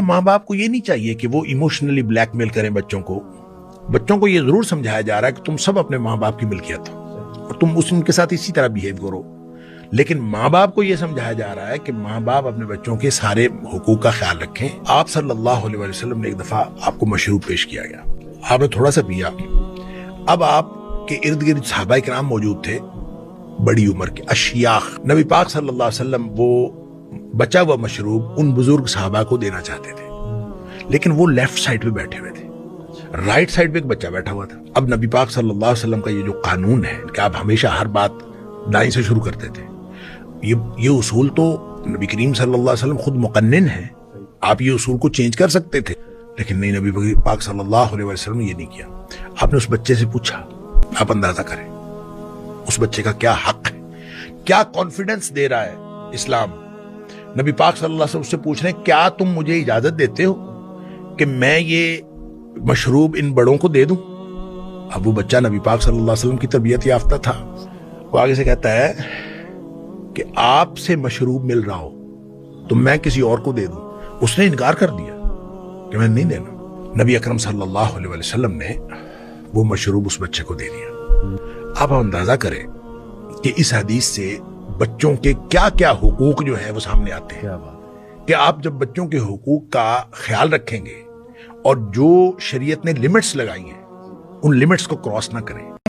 ماں باپ کو یہ نہیں چاہیے کہ وہ ایموشنلی بلیک میل کریں بچوں کو یہ ضرور سمجھایا جا رہا ہے کہ تم سب اپنے ماں باپ کی ملکیت ہو اور تم ان کے ساتھ اسی طرح بیہیو کرو، لیکن ماں باپ کو یہ سمجھایا جا رہا ہے کہ ماں باپ اپنے بچوں کے سارے حقوق کا خیال رکھیں۔ آپ صلی اللہ علیہ وسلم نے ایک دفعہ آپ کو مشروب پیش کیا گیا، آپ نے تھوڑا سا پیا، اب آپ کے ارد گرد صحابہ کرام موجود تھے بڑی عمر کے اشیاخ، نبی پاک صلی اللہ علیہ وسلم وہ بچا ہوا مشروب ان بزرگ صحابہ کو دینا چاہتے تھے، لیکن وہ لیفٹ سائڈ پہ بیٹھے ہوئے تھے، رائٹ سائڈ پہ ایک بچہ بیٹھا ہوا تھا۔ اب نبی پاک صلی اللہ علیہ وسلم کا یہ جو قانون ہے کہ آپ ہمیشہ ہر بات دائیں سے شروع کرتے تھے، یہ اصول تو نبی کریم صلی اللہ علیہ وسلم خود مقنن ہے، آپ یہ اصول کو چینج کر سکتے تھے، لیکن نہیں، نبی پاک صلی اللہ علیہ وسلم نے یہ نہیں کیا۔ آپ نے اس بچے سے پوچھا، آپ اندازہ کریں اس بچے کا کیا حق ہے، کیا کانفیڈنس دے رہا ہے اسلام۔ نبی پاک صلی اللہ علیہ وسلم سے پوچھ رہے ہیں کیا تم مجھے اجازت دیتے ہو کہ میں یہ مشروب ان بڑوں کو دے دوں؟ اب وہ بچہ نبی پاک صلی اللہ علیہ وسلم کی تربیت یافتہ تھا، وہ آگے سے کہتا ہے کہ آپ سے مشروب مل رہا ہو تو میں کسی اور کو دے دوں۔ اس نے انکار کر دیا کہ میں نہیں دینا۔ نبی اکرم صلی اللہ علیہ وسلم نے وہ مشروب اس بچے کو دے دیا۔ آپ اندازہ کریں کہ اس حدیث سے بچوں کے کیا کیا حقوق جو ہیں وہ سامنے آتے ہیں، کہ آپ جب بچوں کے حقوق کا خیال رکھیں گے اور جو شریعت نے لمٹس لگائی ہیں ان لمٹس کو کراس نہ کریں۔